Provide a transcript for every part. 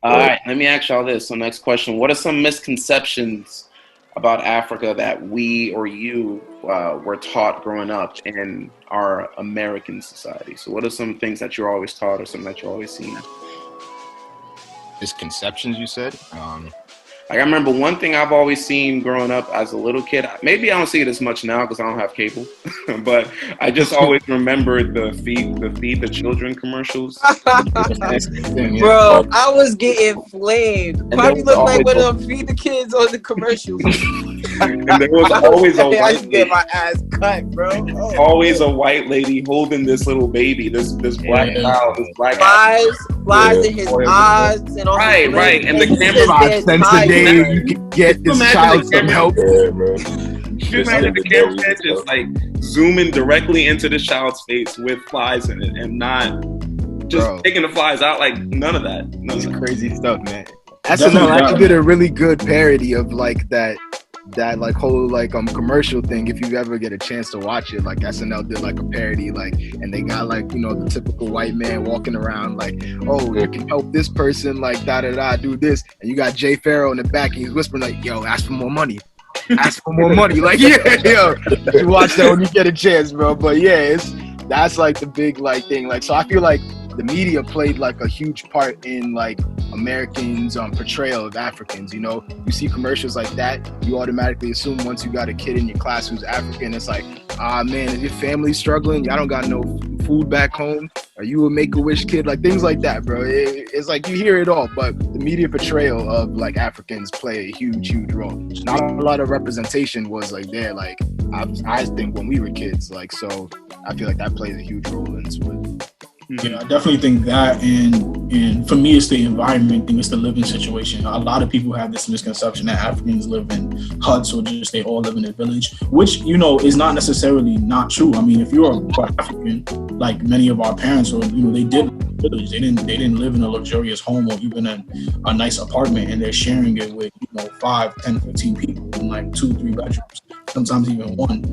All right, let me ask y'all this. So next question, what are some misconceptions about Africa that we or you were taught growing up in our American society? So what are some things that you're always taught or something that you're always seen? Misconceptions, you said? Like I remember one thing I've always seen growing up as a little kid. Maybe I don't see it as much now because I don't have cable, but I just always remembered the feed the children commercials. Bro, I was getting flamed. Probably looked like one of them feed the kids on the commercials. And there was always a I white used to get my ass cut, bro. Oh. Always a white lady holding this little baby, this black child, this black flies in his eyes and all. Right, and the camera 5 cents a day you can get this child some help. Imagine the camera just like zooming directly into the child's face with flies in it, and not just taking the flies out. Like none of that. It's crazy stuff, man. SNL actually did a really good parody of like that like whole like commercial thing. If you ever get a chance to watch it, like SNL did like a parody, like, and they got like, you know, the typical white man walking around like, oh, you can help this person, like do this, and you got Jay Farrow in the back and he's whispering like, yo, ask for more money. Ask for more money. Like, yeah, yo, you watch that when you get a chance, bro. But yeah, that's like the big like thing. Like, so I feel like the media played like a huge part in like Americans' portrayal of Africans. You know, you see commercials like that, you automatically assume once you got a kid in your class who's African, it's like, man, is your family struggling? Y'all don't got no food back home? Are you a Make-A-Wish kid? Like things like that, bro. It's like you hear it all, but the media portrayal of like Africans play a huge role. Not a lot of representation was like there, like I think when we were kids, like, so I feel like that plays a huge role into it. Yeah, I definitely think that, and for me, it's the environment thing. It's the living situation. A lot of people have this misconception that Africans live in huts or just they all live in a village, which, you know, is not necessarily not true. I mean, if you're a Black African, like many of our parents, or you know, they did live in a village. They didn't live in a luxurious home or even a nice apartment, and they're sharing it with, you know, 5, 10, 15 people in like 2, 3 bedrooms, sometimes even one.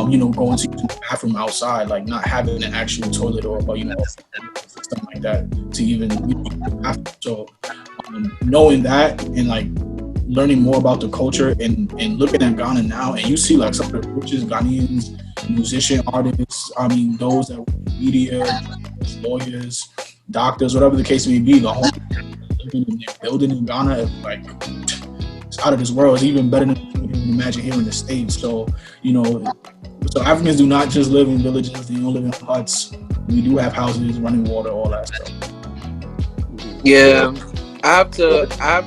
You know, going to the bathroom outside, like not having an actual toilet or you know, something like that to even, you know, so knowing that and like learning more about the culture and looking at Ghana now, and you see like some of the richest Ghanaians, musician artists, I mean those that work in media, lawyers, doctors, whatever the case may be, the whole building in Ghana is like, it's out of this world. It's even better than you can imagine here in the States. So, you know, so Africans do not just live in villages, they don't live in huts. We do have houses, running water, all that stuff. Yeah, I have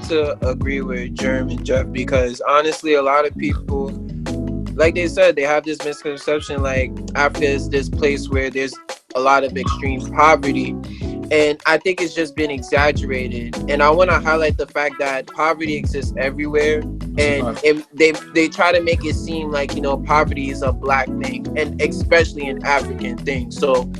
to agree with Jerm and Jeff, because honestly, a lot of people, like they said, they have this misconception like Africa is this place where there's a lot of extreme poverty. And I think it's just been exaggerated. And I want to highlight the fact that poverty exists everywhere. And they try to make it seem like, you know, poverty is a Black thing, and especially an African thing. So,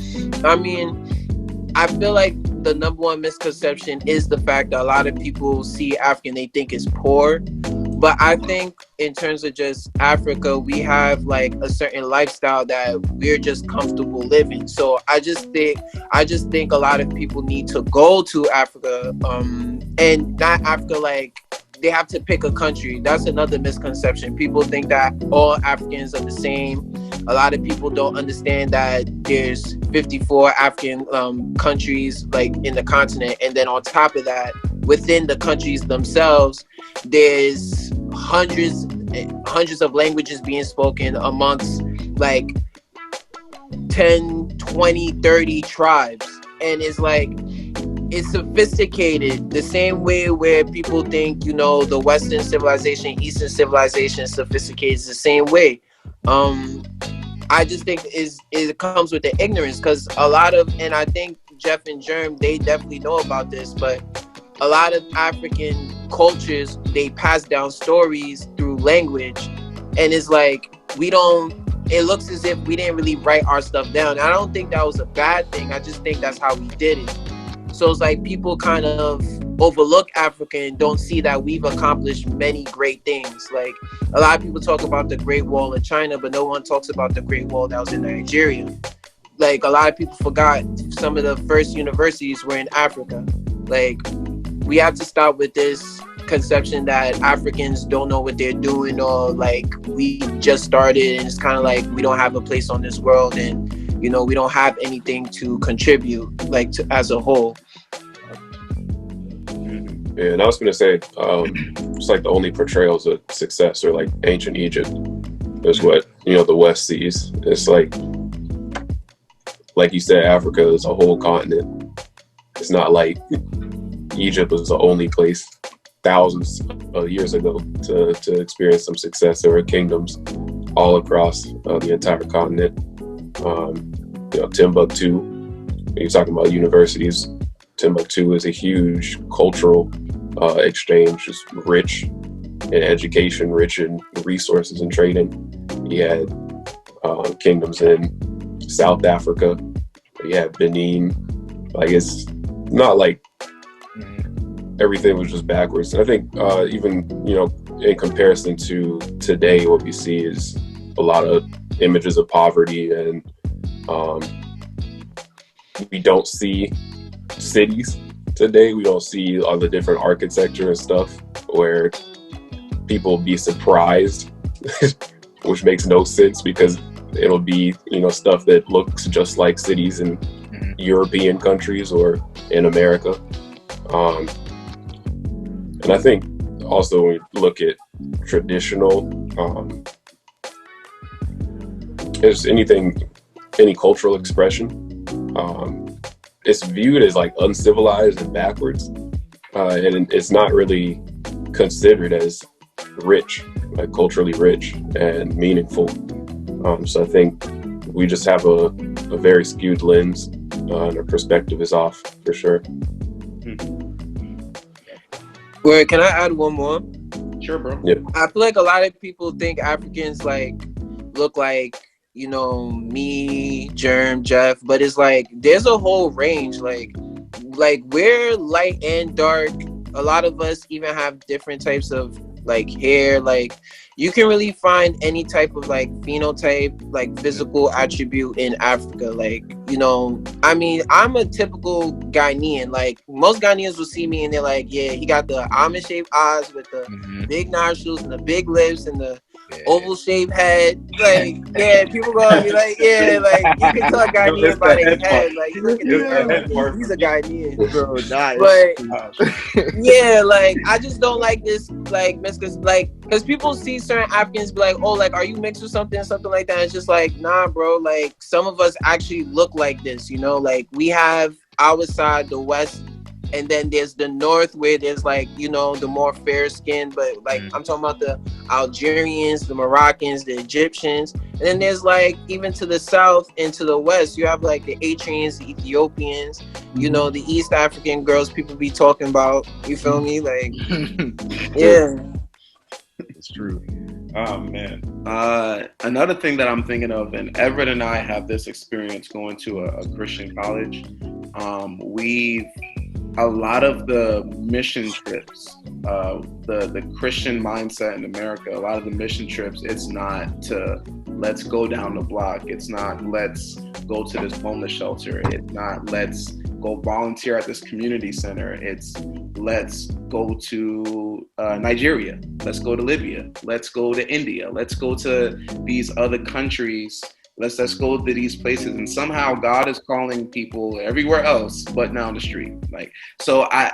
I mean, I feel like the number one misconception is the fact that a lot of people see African, they think it's poor. But I think in terms of just Africa, we have like a certain lifestyle that we're just comfortable living. So I just think a lot of people need to go to Africa, and not Africa like they have to pick a country. That's another misconception. People think that all Africans are the same. A lot of people don't understand that there's 54 African countries like in the continent, and then on top of that, within the countries themselves, there's hundreds of languages being spoken amongst like 10, 20, 30 tribes. And it's like, it's sophisticated the same way where people think, you know, the Western civilization, Eastern civilization is sophisticated the same way. I just think it comes with the ignorance, because a lot of, and I think Jeff and Jerm, they definitely know about this, but a lot of African cultures, they pass down stories through language, and it's like it looks as if we didn't really write our stuff down. I don't think that was a bad thing. I just think that's how we did it. So it's like people kind of overlook Africa and don't see that we've accomplished many great things. Like a lot of people talk about the Great Wall of China, but no one talks about the Great Wall that was in Nigeria. Like a lot of people forgot some of the first universities were in Africa. Like we have to stop with this conception that Africans don't know what they're doing, or like we just started and it's kind of like we don't have a place on this world, and you know, we don't have anything to contribute like as a whole. Yeah, and I was gonna say, it's like the only portrayals of success are like ancient Egypt. Is what, you know, the West sees. It's like you said, Africa is a whole continent. It's not like Egypt was the only place thousands of years ago to experience some success. There were kingdoms all across the entire continent. You know, Timbuktu, you're talking about universities. Timbuktu is a huge cultural exchange, just rich in education, rich in resources and trading. You had kingdoms in South Africa. You had Benin. Like, it's not like everything was just backwards. And I think even, you know, in comparison to today, what we see is a lot of images of poverty, and we don't see cities today. We don't see all the different architecture and stuff where people be surprised, which makes no sense because it'll be, you know, stuff that looks just like cities in European countries or in America. And I think also when we look at traditional, there's any cultural expression, it's viewed as like uncivilized and backwards, and it's not really considered as rich, like culturally rich and meaningful. So I think we just have a very skewed lens, and our perspective is off for sure. Wait, can I add one more? Sure, bro. Yep. I feel like a lot of people think Africans like look like, you know, me, Germ, Jeff, but it's like there's a whole range. Like we're light and dark. A lot of us even have different types of like hair. Like you can really find any type of like phenotype, like physical attribute in Africa. Like, you know, I mean, I'm a typical Ghanaian. Like most Ghanaians will see me and they're like, yeah, he got the almond shaped eyes with the big nostrils and the big lips and the oval shaped head. Like, yeah, people gonna be like, yeah, like you can tell a Ghanaian by their head. Like, you look at this guy, like, yeah, he's a Ghanaian, bro. But yeah, like I just don't like this, like, because people see certain Africans be like, oh, like, are you mixed with something like that? And it's just like, nah, bro. Like, some of us actually look like this, you know. Like, we have our side, the West. And then there's the North where there's like, you know, the more fair skin, but like I'm talking about the Algerians, the Moroccans, the Egyptians. And then there's like even to the South and to the West, you have like the Eritreans, the Ethiopians, you know, the East African girls people be talking about. You feel me? Like, yeah. It's true. Oh man. Another thing that I'm thinking of, and Everett and I have this experience going to a Christian college. A lot of the mission trips, the Christian mindset in America, a lot of the mission trips, it's not to let's go down the block. It's not let's go to this homeless shelter. It's not let's go volunteer at this community center. It's let's go to Nigeria. Let's go to Libya. Let's go to India. Let's go to these other countries. Let's go to these places, and somehow God is calling people everywhere else but down the street. Like, so I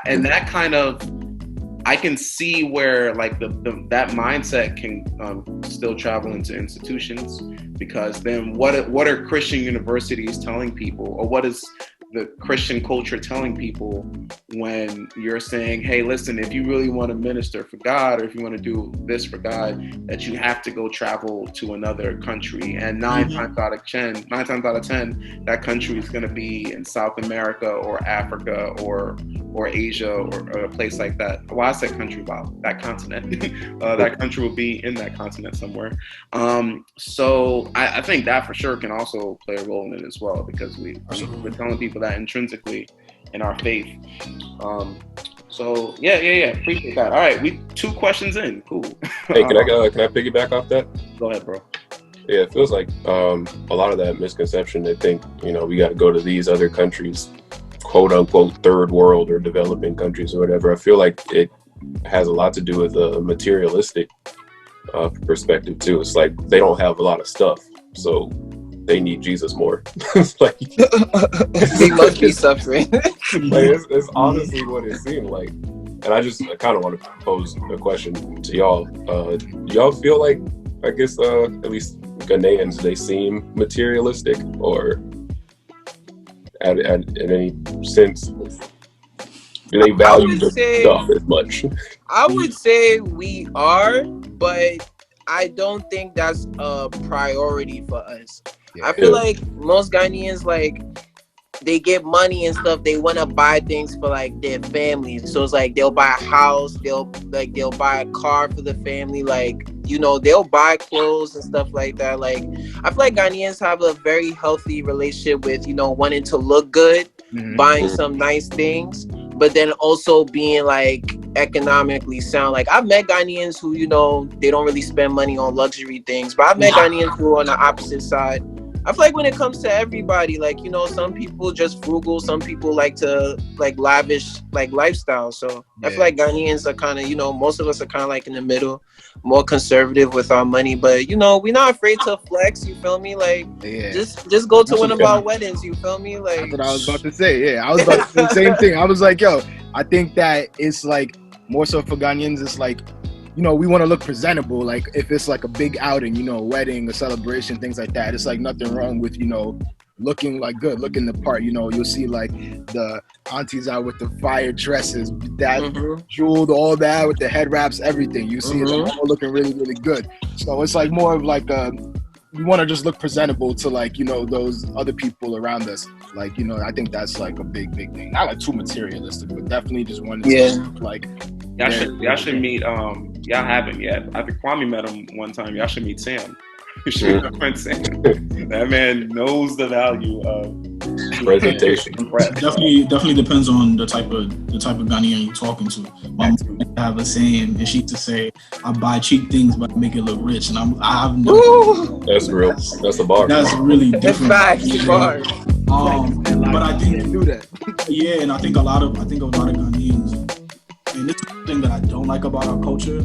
can see where like that mindset can still travel into institutions, because then what are Christian universities telling people, or what is the Christian culture telling people when you're saying, hey, listen, if you really want to minister for God, or if you want to do this for God, that you have to go travel to another country. And nine times out of 10, that country is going to be in South America or Africa or Asia or a place like that. Well, I said country, wow, that continent. That country will be in that continent somewhere. So I think that for sure can also play a role in it as well, because we're telling people that intrinsically in our faith. So yeah, appreciate that. All right, we 2 questions in. Cool. Hey, can I piggyback off that? Go ahead, bro. Yeah, it feels like a lot of that misconception. They think, you know, we got to go to these other countries, quote unquote third world or developing countries or whatever. I feel like it has a lot to do with a materialistic perspective too. It's like they don't have a lot of stuff, so they need Jesus more. It's like He must be suffering. it's honestly what it seemed like. And I kind of want to pose a question to y'all. Do y'all feel like, I guess, at least Ghanaians, they seem materialistic, or in any sense, do they value the stuff as much? I would say we are, but I don't think that's a priority for us. I feel like most Ghanaians, like, they get money and stuff, they want to buy things for like their families. So it's like they'll buy a house, they'll buy a car for the family, like, you know, they'll buy clothes and stuff like that. Like, I feel like Ghanaians have a very healthy relationship with, you know, wanting to look good, buying some nice things, but then also being like economically sound. Like, I've met Ghanaians who, you know, they don't really spend money on luxury things, but I've met Ghanaians who are on the opposite side. I feel like when it comes to everybody, like, you know, some people just frugal, some people like to like lavish like lifestyle. So I feel like Ghanaians are kind of, you know, most of us are kind of like in the middle, more conservative with our money, but, you know, we're not afraid to flex. You feel me? Like, just go to one of our weddings. You feel me? Like, that's what I was about to say. Yeah, I was about to say the same thing. I was like, yo, I think that it's like more so for Ghanaians, it's like, you know, we want to look presentable. Like, if it's like a big outing, you know, a wedding, a celebration, things like that, it's like nothing wrong with, you know, looking like good, looking the part. You know, you'll see like the aunties out with the fire dresses, that jeweled, all that with the head wraps, everything. You see it all looking really, really good. So it's like more of like we want to just look presentable to, like, you know, those other people around us. Like, you know, I think that's like a big thing. Not like too materialistic, but definitely just wanted to like. Y'all should meet. Y'all haven't yet. I think Kwame met him one time. Y'all should meet Sam. You should meet my friend Sam. That man knows the value of presentation. Definitely depends on the type of Ghanaian you're talking to. My mom have a saying, and she used to say, "I buy cheap things, but I make it look rich." And I've never. That's real. That's a bar. That's really different. Bars. But I think do that. And I think a lot of Ghanaians. And this is the thing that I don't like about our culture.